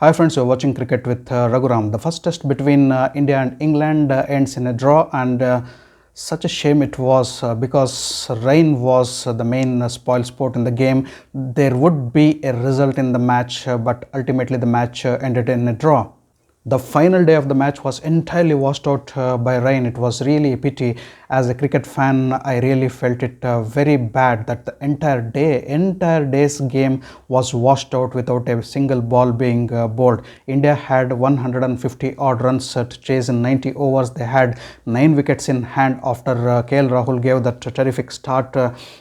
Hi friends, you're watching cricket with Raghuram. The first test between India and England ends in a draw, and such a shame it was because rain was the main spoil sport in the game. There would be a result in the match, but ultimately the match ended in a draw. The final day of the match was entirely washed out by rain. It was really a pity. As a cricket fan, I really felt it very bad that the entire day's game was washed out without a single ball being bowled. India had 150 odd runs to chase in 90 overs. They had 9 wickets in hand after KL Rahul gave that terrific start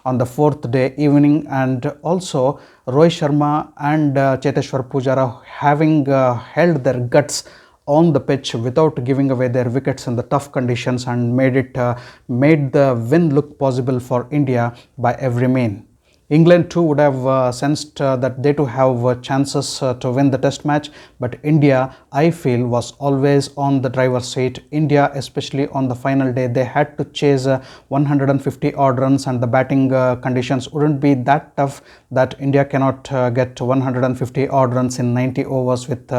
on the 4th day evening, and also Rohit Sharma and Cheteshwar Pujara having held their guts on the pitch without giving away their wickets in the tough conditions, and made the win look possible for India by every mean. England too would have sensed that they too have chances to win the test match, but India, I feel, was always on the driver's seat. India, especially on the final day, they had to chase 150 odd runs, and the batting conditions wouldn't be that tough that India cannot get 150 odd runs in 90 overs with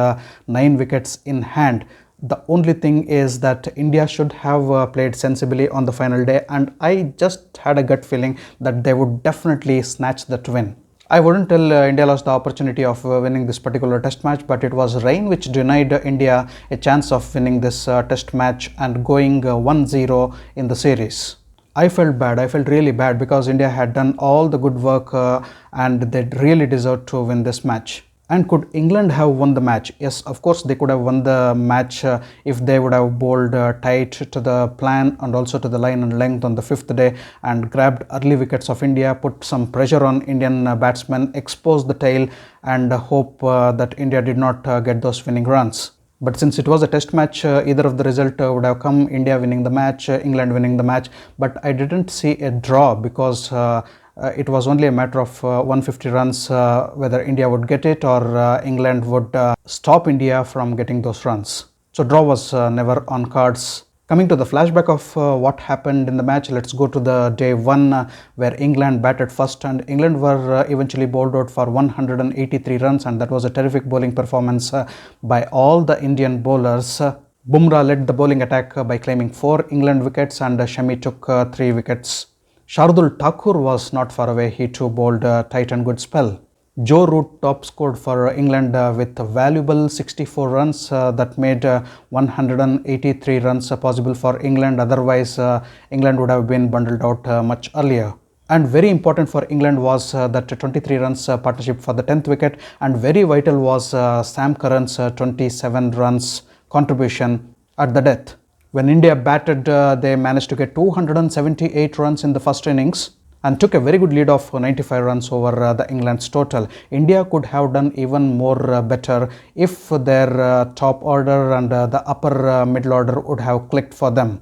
9 wickets in hand. The only thing is that India should have played sensibly on the final day, and I just had a gut feeling that they would definitely snatch that win. I wouldn't tell India lost the opportunity of winning this particular test match, but it was rain which denied India a chance of winning this test match and going 1-0 in the series. I felt bad. I felt really bad because India had done all the good work and they really deserved to win this match. And could England have won the match? Yes, of course they could have won the match if they would have bowled tight to the plan and also to the line and length on the 5th day and grabbed early wickets of India, put some pressure on Indian batsmen, exposed the tail, and hope that India did not get those winning runs. But since it was a test match, either of the result would have come: India winning the match, England winning the match. But I didn't see a draw because it was only a matter of 150 runs, whether India would get it or England would stop India from getting those runs. So draw was never on cards. Coming to the flashback of what happened in the match, let's go to the day 1 where England batted first, and England were eventually bowled out for 183 runs, and that was a terrific bowling performance by all the Indian bowlers. Bumrah led the bowling attack by claiming 4 England wickets, and Shami took 3 wickets. Shardul Thakur was not far away. He too bowled a tight and good spell. Joe Root top scored for England with valuable 64 runs that made 183 runs possible for England. Otherwise, England would have been bundled out much earlier. And very important for England was that 23 runs partnership for the 10th wicket, and very vital was Sam Curran's 27 runs contribution at the death. When India batted, they managed to get 278 runs in the first innings and took a very good lead of 95 runs over the England's total. India could have done even more better if their top order and the upper middle order would have clicked for them.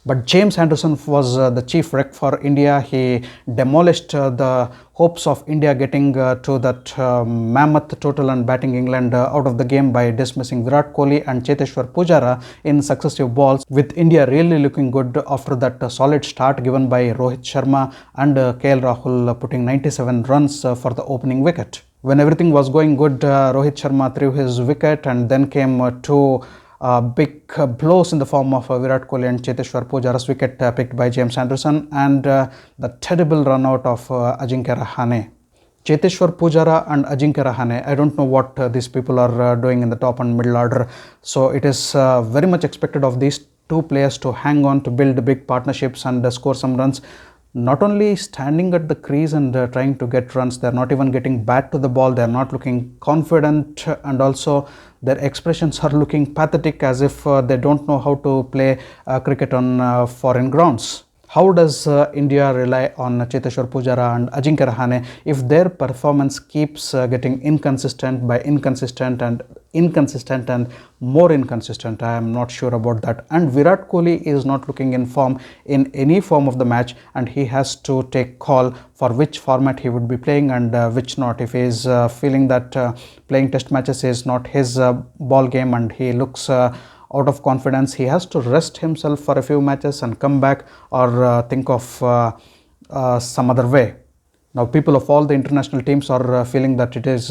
But James Anderson was the chief wreck for India. He demolished the hopes of India getting to that mammoth total and batting England out of the game by dismissing Virat Kohli and Cheteshwar Pujara in successive balls, with India really looking good after that solid start given by Rohit Sharma and KL Rahul putting 97 runs for the opening wicket. When everything was going good, Rohit Sharma threw his wicket, and then came two big blows in the form of Virat Kohli and Cheteshwar Pujara's wicket picked by James Anderson, and the terrible run out of Ajinkya Rahane. Cheteshwar Pujara and Ajinkya Rahane, I don't know what these people are doing in the top and middle order. So it is very much expected of these two players to hang on, to build big partnerships and score some runs. Not only standing at the crease and trying to get runs, they are not even getting bat to the ball. They are not looking confident, and also their expressions are looking pathetic, as if they don't know how to play cricket on foreign grounds. How does India rely on Cheteshwar Pujara and Ajinkya Rahane if their performance keeps getting inconsistent and more inconsistent? I am not sure about that. And Virat Kohli is not looking in form in any form of the match, and he has to take call for which format he would be playing and which not. If he is feeling that playing test matches is not his ball game and he looks out of confidence, he has to rest himself for a few matches and come back, or think of some other way. Now, people of all the international teams are feeling that it is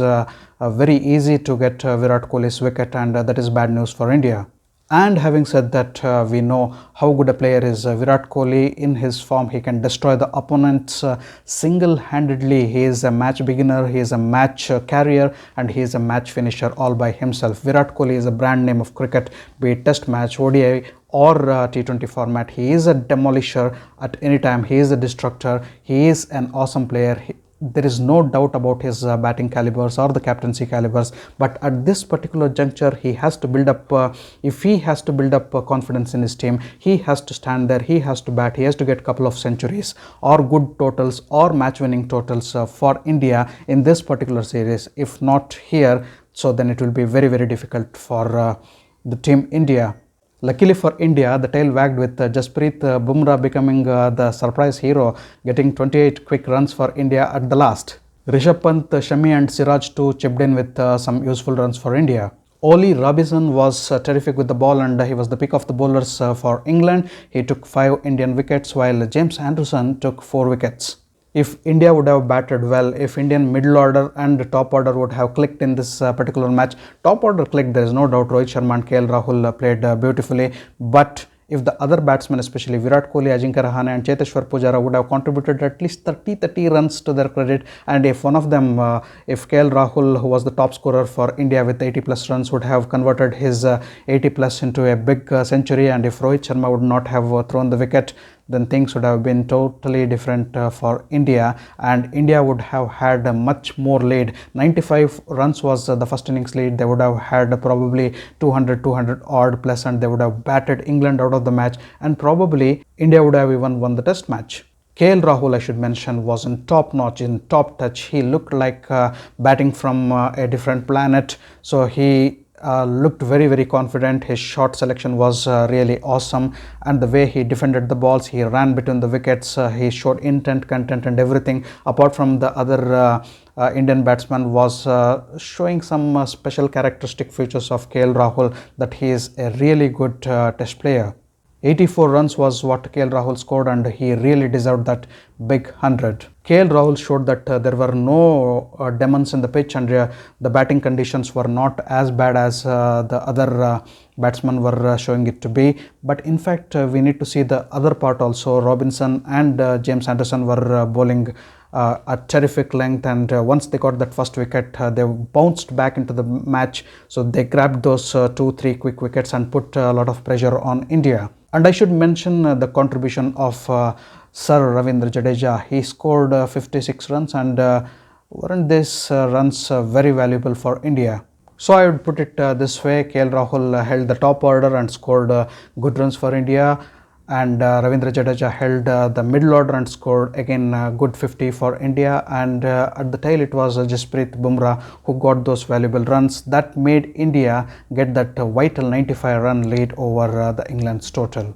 very easy to get Virat Kohli's wicket, and that is bad news for India. And having said that, we know how good a player is Virat Kohli. In his form, he can destroy the opponents single-handedly. He is a match beginner, he is a match carrier, and he is a match finisher all by himself. Virat Kohli is a brand name of cricket, be it test match, ODI or T20 format. He is a demolisher at any time. He is a destructor. He is an awesome player. There is no doubt about his batting calibers or the captaincy calibers, but at this particular juncture he has to build up, if he has to build up confidence in his team, he has to stand there, he has to bat, he has to get a couple of centuries or good totals or match winning totals for India in this particular series. If not here, so then it will be very difficult for the team India. Luckily for India, the tail wagged with Jasprit Bumrah becoming the surprise hero, getting 28 quick runs for India at the last. Rishabh Pant, Shami and Siraj too chipped in with some useful runs for India. Ollie Robinson was terrific with the ball, and he was the pick of the bowlers for England. He took 5 Indian wickets while James Anderson took 4 wickets. If India would have batted well, if Indian middle order and top order would have clicked in this particular match, top order clicked, there is no doubt. Rohit Sharma and KL Rahul played beautifully, but if the other batsmen, especially Virat Kohli, Ajinkya Rahane and Cheteshwar Pujara, would have contributed at least 30 runs to their credit, and if one of them, if KL Rahul, who was the top scorer for India with 80 plus runs, would have converted his 80 plus into a big century, and if Rohit Sharma would not have thrown the wicket, then things would have been totally different for India, and India would have had a much more lead. 95 runs was the first innings lead. They would have had probably 200 odd plus, and they would have batted England out of the match, and probably India would have even won the test match. KL Rahul, I should mention, was in top notch, in top touch. He looked like batting from a different planet. So he looked very confident. His shot selection was really awesome, and the way he defended the balls, he ran between the wickets, he showed intent, content and everything. Apart from the other Indian batsman was showing some special characteristic features of KL Rahul, that he is a really good test player. 84 runs was what KL Rahul scored, and he really deserved that big 100. KL Rahul showed that there were no demons in the pitch, and the batting conditions were not as bad as the other batsmen were showing it to be. But in fact, we need to see the other part also. Robinson and James Anderson were bowling at terrific length, and once they got that first wicket, they bounced back into the match. So they grabbed those 2-3 quick wickets and put a lot of pressure on India. And I should mention the contribution of Sir Ravindra Jadeja. He scored 56 runs, and weren't these runs very valuable for India? So I would put it this way: KL Rahul held the top order and scored good runs for India, and Ravindra Jadeja held the middle order and scored again good 50 for India, and at the tail it was Jasprit Bumrah who got those valuable runs that made India get that vital 95 run lead over the England's total.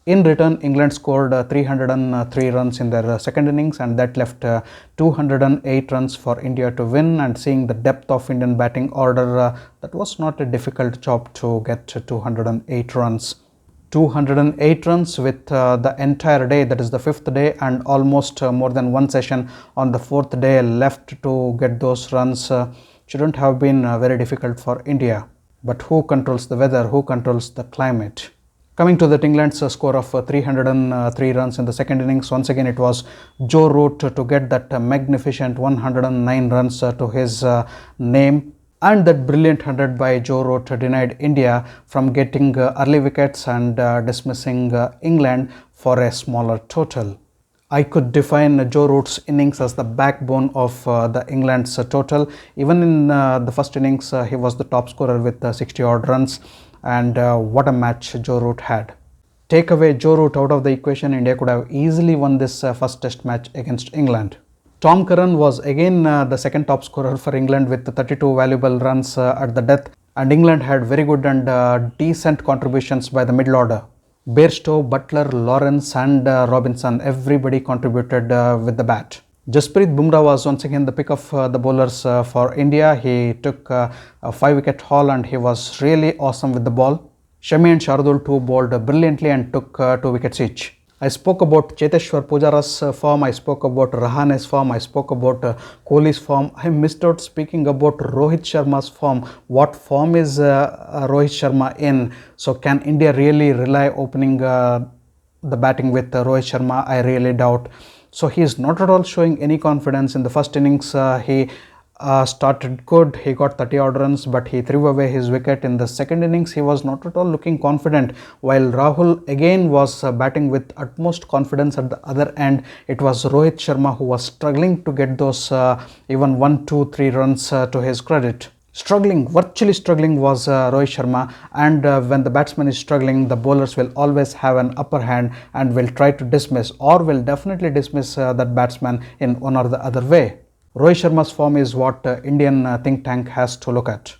In return, England scored 303 runs in their second innings, and that left 208 runs for India to win. And seeing the depth of Indian batting order, that was not a difficult job to get 208 runs. 208 runs with the entire day, that is the 5th day, and almost more than one session on the 4th day left to get those runs, shouldn't have been very difficult for India. But who controls the weather? Who controls the climate? Coming to that, England's score of 303 runs in the second innings, once again it was Joe Root to get that magnificent 109 runs to his name. And that brilliant 100 by Joe Root denied India from getting early wickets and dismissing England for a smaller total. I could define Joe Root's innings as the backbone of the England's total. Even in the first innings, he was the top scorer with 60 odd runs. And what a match Joe Root had. Take away Joe Root out of the equation, India could have easily won this first test match against England. Tom Curran was again the second top scorer for England with 32 valuable runs at the death, and England had very good and decent contributions by the middle order. Bairstow, Butler, Lawrence and Robinson, everybody contributed with the bat. Jasprit Bumrah was once again the pick of the bowlers for India. He took a 5-wicket haul and he was really awesome with the ball. Shami and Shardul too bowled brilliantly and took 2 wickets each. I spoke about Cheteshwar Pujara's form, I spoke about Rahane's form, I spoke about Kohli's form. I missed out speaking about Rohit Sharma's form. What form is Rohit Sharma in? So can India really rely opening the batting with Rohit Sharma? I really doubt. So he is not at all showing any confidence. In the first innings, he started good. He got 30 odd runs, but he threw away his wicket. In the second innings, he was not at all looking confident. While Rahul again was batting with utmost confidence at the other end, it was Rohit Sharma who was struggling to get those even 1, 2, 3 runs to his credit. Struggling, virtually struggling was Rohit Sharma, and when the batsman is struggling, the bowlers will always have an upper hand and will try to dismiss or will definitely dismiss that batsman in one or the other way. Rohit Sharma's form is what Indian think tank has to look at.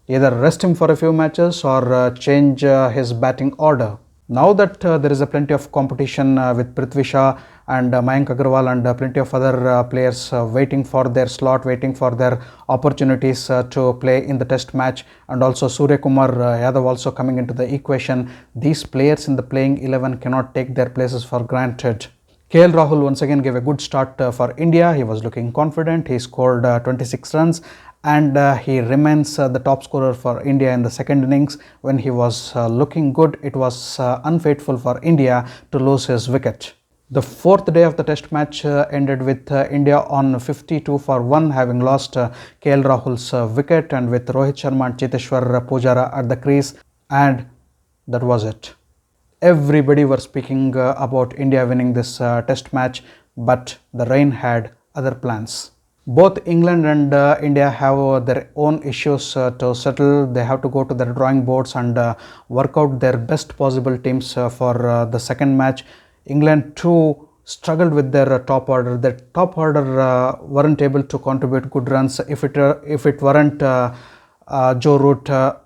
Either rest him for a few matches or change his batting order. Now that there is a plenty of competition with Prithvi Shaw and Mayank Agarwal and plenty of other players waiting for their slot, waiting for their opportunities to play in the test match, and also Surya Kumar Yadav also coming into the equation, these players in the playing 11 cannot take their places for granted. KL Rahul once again gave a good start for India. He was looking confident. He scored 26 runs and he remains the top scorer for India in the second innings. When he was looking good, it was unfaithful for India to lose his wicket. The fourth day of the test match ended with India on 52 for 1, having lost KL Rahul's wicket, and with Rohit Sharma and Cheteshwar Pujara at the crease, and that was it. Everybody were speaking about India winning this test match, but the rain had other plans. Both England and India have their own issues to settle. They have to go to their drawing boards and work out their best possible teams for the second match. England too struggled with their top order. Their top order weren't able to contribute good runs. If it weren't Joe Root,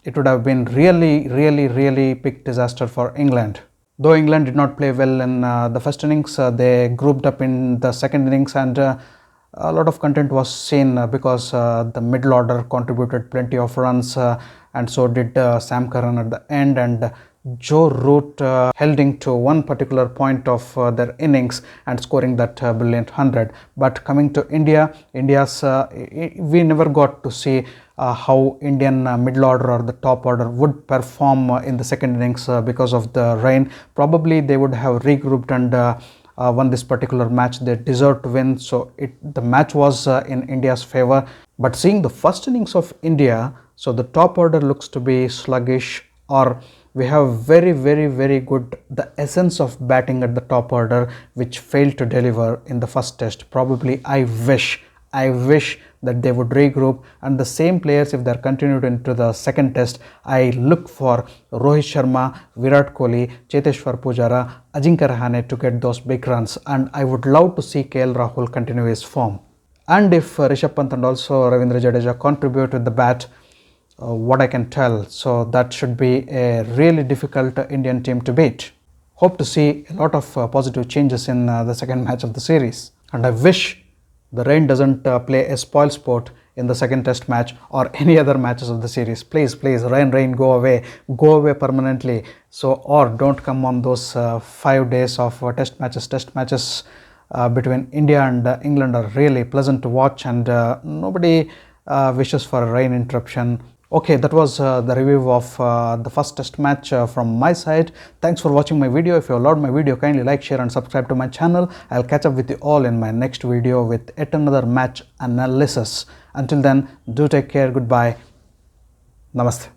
it would have been really big disaster for England. Though England did not play well in the first innings, they grouped up in the second innings, and a lot of content was seen because the middle order contributed plenty of runs, and so did Sam Curran at the end, and Joe Root holding to one particular point of their innings and scoring that brilliant 100. But coming to India's we never got to see how Indian middle order or the top order would perform in the second innings because of the rain. Probably they would have regrouped and won this particular match. They deserved to win, so the match was in India's favor. But seeing the first innings of India, so the top order looks to be sluggish, or we have very good the essence of batting at the top order, which failed to deliver in the first test. Probably I wish that they would regroup, and the same players, if they are continued into the second test, I look for Rohit Sharma, Virat Kohli, Cheteshwar Pujara, Ajinkya Rahane to get those big runs, and I would love to see KL Rahul continue his form. And if Rishabh Pant and also Ravindra Jadeja contribute with the bat, what I can tell, so that should be a really difficult Indian team to beat. Hope to see a lot of positive changes in the second match of the series, and I wish the rain doesn't play a spoil sport in the second test match or any other matches of the series. Please, rain, go away permanently. So, or don't come on those 5 days of test matches between India and England are really pleasant to watch, and nobody wishes for a rain interruption. Okay, that was the review of the first test match from my side. Thanks for watching my video. If you loved my video, kindly like, share and subscribe to my channel. I'll catch up with you all in my next video with yet another match analysis. Until then, do take care. Goodbye. Namaste.